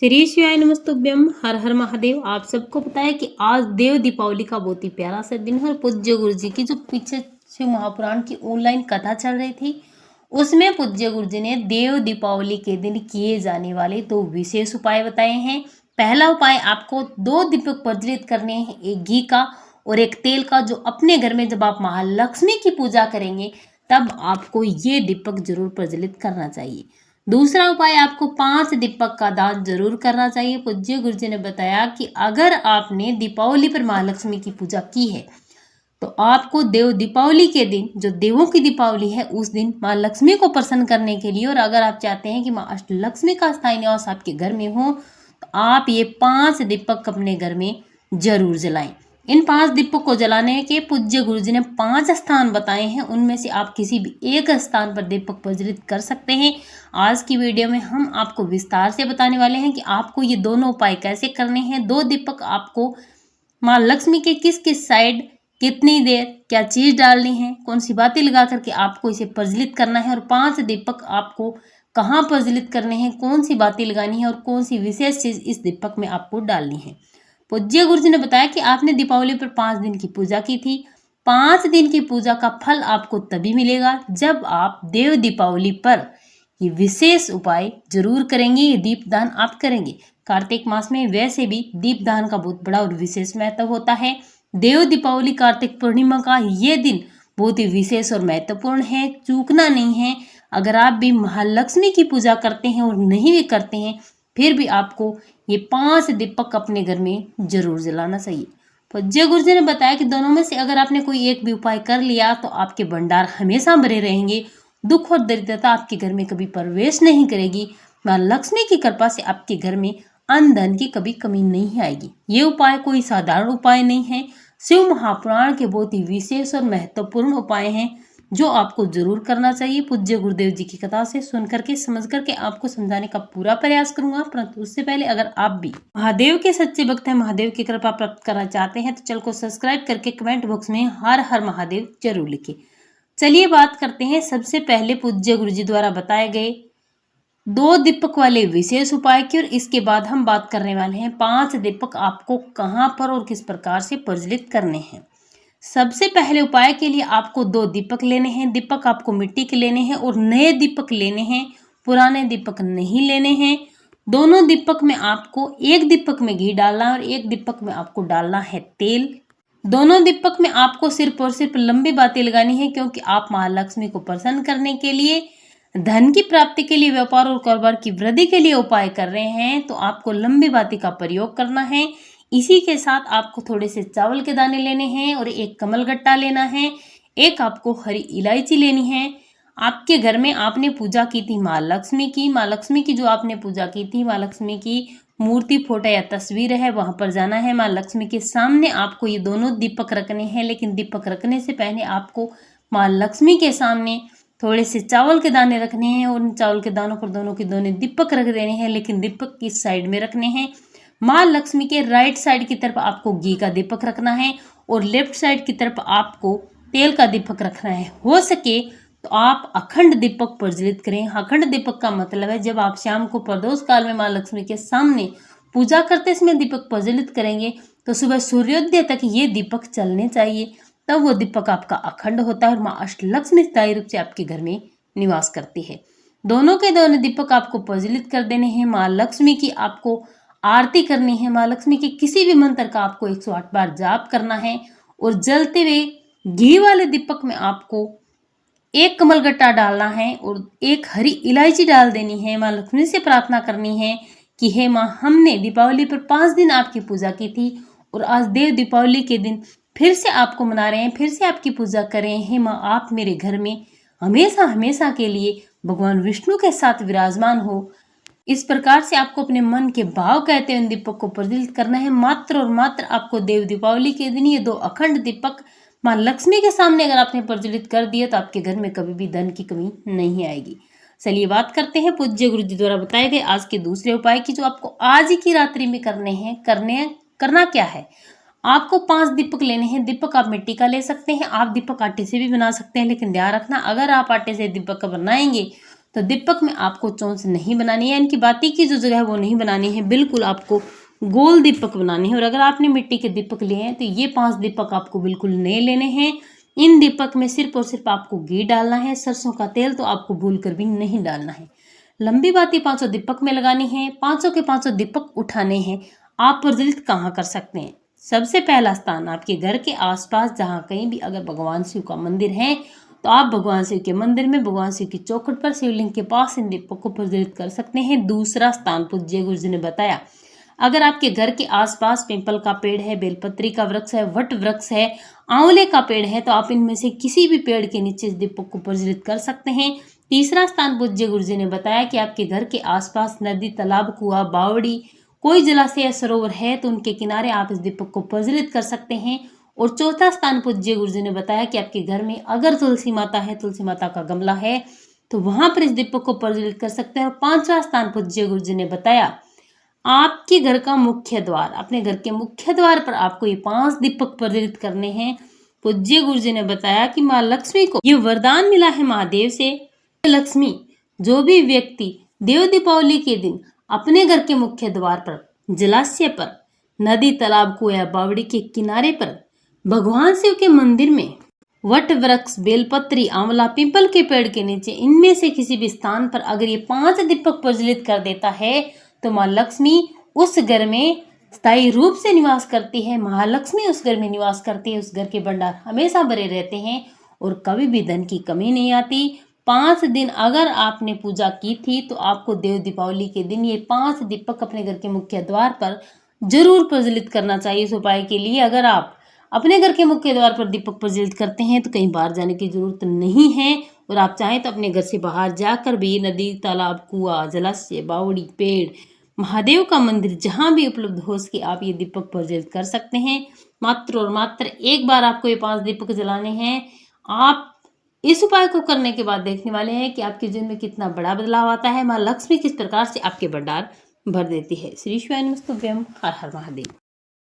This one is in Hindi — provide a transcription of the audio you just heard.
श्री शिवाय नमस्तुभ्यम। हर हर महादेव। आप सबको पता है कि आज देव दीपावली का बहुत ही प्यारा सा दिन है और पूज्य गुरु जी की जो पीछे शिव महापुराण की ऑनलाइन कथा चल रही थी उसमें पूज्य गुरु जी ने देव दीपावली के दिन किए जाने वाले दो विशेष उपाय बताए हैं। पहला उपाय, आपको 2 दीपक प्रज्वलित करने हैं, एक घी का और एक तेल का, जो अपने घर में जब आप महालक्ष्मी की पूजा करेंगे तब आपको ये दीपक जरूर प्रज्वलित करना चाहिए। दूसरा उपाय, आपको 5 दीपक का दान जरूर करना चाहिए। पूज्य गुरु जी ने बताया कि अगर आपने दीपावली पर महालक्ष्मी की पूजा की है तो आपको देव दीपावली के दिन, जो देवों की दीपावली है, उस दिन माँ लक्ष्मी को प्रसन्न करने के लिए, और अगर आप चाहते हैं कि माँ अष्टलक्ष्मी का स्थायी निवास आपके घर में हो, तो आप ये 5 दीपक अपने घर में जरूर जलाएं। इन 5 दीपक को जलाने के पूज्य गुरु जी ने 5 स्थान बताए हैं, उनमें से आप किसी भी एक स्थान पर दीपक प्रज्वलित कर सकते हैं। आज की वीडियो में हम आपको विस्तार से बताने वाले हैं कि आपको ये दोनों उपाय कैसे करने हैं। 2 दीपक आपको माँ लक्ष्मी के किस किस साइड, कितनी देर, क्या चीज डालनी है, कौन सी बातें लगा करके आपको इसे प्रज्वलित करना है, और 5 दीपक आपको कहाँ प्रज्वलित करने हैं, कौन सी बातें लगानी है और कौन सी विशेष चीज इस दीपक में आपको डालनी है। पूज्य गुरु जी ने बताया कि आपने दीपावली पर 5 दिन की पूजा की थी। 5 दिन की पूजा का फल आपको तभी मिलेगा जब आप देव दीपावली पर ये विशेष उपाय जरूर करेंगे, ये दीपदान आप करेंगे। कार्तिक मास में वैसे भी दीपदान का बहुत बड़ा और विशेष महत्व होता है। देव दीपावली कार्तिक पूर्णिमा का ये दिन बहुत ही विशेष और महत्वपूर्ण है, चूकना नहीं है। अगर आप भी महालक्ष्मी की पूजा करते हैं और नहीं भी करते हैं, फिर भी आपको ये 5 दीपक अपने घर में जरूर जलाना चाहिए। पूज्य गुरु जी ने बताया कि दोनों में से अगर आपने कोई एक भी उपाय कर लिया तो आपके भंडार हमेशा भरे रहेंगे, दुख और दरिद्रता आपके घर में कभी प्रवेश नहीं करेगी। माँ लक्ष्मी की कृपा से आपके घर में अन्न धन की कभी कमी नहीं आएगी। ये उपाय कोई साधारण उपाय नहीं है, शिव महापुराण के बहुत ही विशेष और महत्वपूर्ण उपाय हैं जो आपको जरूर करना चाहिए। पूज्य गुरुदेव जी की कथा से सुन करके समझ करके आपको समझाने का पूरा प्रयास करूंगा, परंतु उससे पहले अगर आप भी महादेव के सच्चे भक्त हैं, महादेव की कृपा प्राप्त करना चाहते हैं, तो चैनल को सब्सक्राइब करके कमेंट बॉक्स में हर हर महादेव जरूर लिखें। चलिए बात करते हैं सबसे पहले पूज्य गुरु जी द्वारा बताए गए 2 दीपक वाले विशेष उपाय की, और इसके बाद हम बात करने वाले हैं 5 दीपक आपको कहां पर और किस प्रकार से प्रज्वलित करने हैं। सबसे पहले उपाय के लिए आपको 2 दीपक लेने हैं। दीपक आपको मिट्टी के लेने हैं और नए दीपक लेने हैं, पुराने दीपक नहीं लेने हैं। दोनों दीपक में आपको, एक दीपक में घी डालना और एक दीपक में आपको डालना है तेल। दोनों दीपक में आपको सिर्फ और सिर्फ लंबी बातें लगानी है, क्योंकि आप महालक्ष्मी को प्रसन्न करने के लिए, धन की प्राप्ति के लिए, व्यापार और कारोबार की वृद्धि के लिए उपाय कर रहे हैं, तो आपको लंबी बातें का प्रयोग करना है। इसी के साथ आपको थोड़े से चावल के दाने लेने हैं और एक कमलगट्टा लेना है, एक आपको हरी इलायची लेनी है। आपके घर में आपने पूजा की थी माँ लक्ष्मी की जो आपने पूजा की थी, माँ लक्ष्मी की मूर्ति, फोटो या तस्वीर है, वहां पर जाना है। माँ लक्ष्मी के सामने आपको ये दोनों दीपक रखने हैं, लेकिन दीपक रखने से पहले आपको माँ लक्ष्मी के सामने थोड़े से चावल के दाने रखने हैं और उन चावल के दानों पर दोनों के दोनों दीपक रख देने हैं, लेकिन दीपक किस साइड में रखने हैं। माँ लक्ष्मी के राइट साइड की तरफ आपको घी का दीपक रखना है और लेफ्ट साइड की तरफ आपको तेल का दीपक रखना है। हो सके तो आप अखंड दीपक प्रज्वलित करें। अखंड दीपक का मतलब है जब आप शाम को प्रदोष काल में माँ लक्ष्मी के सामने पूजा करते समय दीपक प्रज्वलित करेंगे तो सुबह सूर्योदय तक ये दीपक चलने चाहिए, तब वो दीपक आपका अखंड होता है और माँ अष्टलक्ष्मी स्थायी रूप से आपके घर में निवास करती है। दोनों के दोनों दीपक आपको प्रज्वलित कर देने हैं। माँ लक्ष्मी की आपको आरती करनी है। माँ लक्ष्मी के किसी भी मंत्र का आपको 108 बार जाप करना है और जलते हुए घी वाले दीपक में आपको एक कमलगट्टा डालना है और एक हरी इलायची डाल देनी है। माँ लक्ष्मी से प्रार्थना करनी है कि हे माँ, हमने दीपावली पर 5 दिन आपकी पूजा की थी और आज देव दीपावली के दिन फिर से आपको मना रहे हैं, फिर से आपकी पूजा कर रहे हैं। माँ, आप मेरे घर में हमेशा हमेशा के लिए भगवान विष्णु के साथ विराजमान हो। इस प्रकार से आपको अपने मन के भाव कहते हुए दीपक को प्रज्वलित करना है। मात्र और मात्र आपको देव दीपावली के दिन ये 2 अखंड दीपक माँ लक्ष्मी के सामने अगर आपने प्रज्वलित कर दिए तो आपके घर में कभी भी धन की कमी नहीं आएगी। चलिए बात करते हैं पूज्य गुरु जी द्वारा बताए गए आज के दूसरे उपाय की, जो आपको आज ही की रात्रि में करने हैं। करना क्या है, आपको 5 दीपक लेने हैं। दीपक आप मिट्टी का ले सकते हैं, आप दीपक आटे से भी बना सकते हैं, लेकिन ध्यान रखना अगर आप आटे से दीपक बनाएंगे तो दीपक में आपको चोंच नहीं बनानी है, इनकी बाती की जो जगह है वो नहीं बनानी है, बिल्कुल आपको गोल दीपक बनाने हैं। और अगर आपने मिट्टी के दीपक लिए हैं तो ये 5 दीपक आपको बिल्कुल नए लेने हैं। इन दीपक में सिर्फ और सिर्फ आपको घी डालना है, सरसों का तेल तो आपको भूल कर भी नहीं डालना है। लंबी बाती 5 दीपक में लगानी है, 5 के 5 दीपक उठाने हैं। आप प्रज्वलित कहाँ कर सकते हैं? सबसे पहला स्थान आपके घर के आसपास जहाँ कहीं भी अगर भगवान शिव का मंदिर है तो आप भगवान शिव के मंदिर में भगवान शिव की चौखट पर शिवलिंग के पास इन दीपक को प्रज्वलित कर सकते हैं। दूसरा स्थान पूज्य गुरुजी ने बताया, अगर आपके घर के आसपास पीपल का पेड़ है, बेलपत्री का वृक्ष है, वट वृक्ष है, आंवले का पेड़ है तो आप इनमें से किसी भी पेड़ के नीचे इस दीपक को प्रज्वलित कर सकते हैं। तीसरा स्थान पूज्य गुरुजी ने बताया कि आपके घर के आसपास नदी, तालाब, कुआं, बावड़ी, कोई जलाशय या सरोवर है तो उनके किनारे आप इस दीपक को प्रज्वलित कर सकते हैं। और चौथा स्थान पूज्य गुरुजी ने बताया कि आपके घर में अगर तुलसी माता है, तुलसी माता का गमला है तो वहां पर इस दीपक को प्रज्वलित कर सकते हैं। और पांचवा स्थान पूज्य गुरुजी ने बताया, आपके घर का मुख्य द्वार, अपने घर के मुख्य द्वार पर आपको ये 5 दीपक प्रज्वलित करने हैं। पूज्य गुरुजी ने बताया कि माँ लक्ष्मी को ये वरदान मिला है महादेव से, लक्ष्मी जो भी व्यक्ति देव दीपावली के दिन अपने घर के मुख्य द्वार पर, जलाशय पर, नदी, तालाब, कुआं, बावड़ी के किनारे पर, भगवान शिव के मंदिर में, वट वृक्ष, बेलपत्री, आंवला, पीपल के पेड़ के नीचे, इनमें से किसी भी स्थान पर अगर ये 5 दीपक प्रज्वलित कर देता है तो माँ लक्ष्मी उस घर में स्थायी रूप से निवास करती है। महालक्ष्मी उस घर में निवास करती है, उस घर के भंडार हमेशा भरे रहते हैं और कभी भी धन की कमी नहीं आती। 5 दिन अगर आपने पूजा की थी तो आपको देव दीपावली के दिन ये 5 दीपक अपने घर के मुख्य द्वार पर जरूर प्रज्वलित करना चाहिए। इस उपाय के लिए अगर आप अपने घर के मुख्य द्वार पर दीपक प्रज्वलित करते हैं तो कहीं बाहर जाने की जरूरत नहीं है। और आप चाहें तो अपने घर से बाहर जाकर भी नदी, तालाब, कुआं, जलाशय, बावड़ी, पेड़, महादेव का मंदिर जहां भी उपलब्ध हो सके आप ये दीपक प्रज्वलित कर सकते हैं। मात्र और मात्र एक बार आपको ये 5 दीपक जलाने हैं। आप इस उपाय को करने के बाद देखने वाले हैं कि आपके जीवन में कितना बड़ा बदलाव आता है। माँ लक्ष्मी किस प्रकार से आपके भंडार भर देती है। श्री शिवाय नमस्तुभ्यम। हर हर महादेव।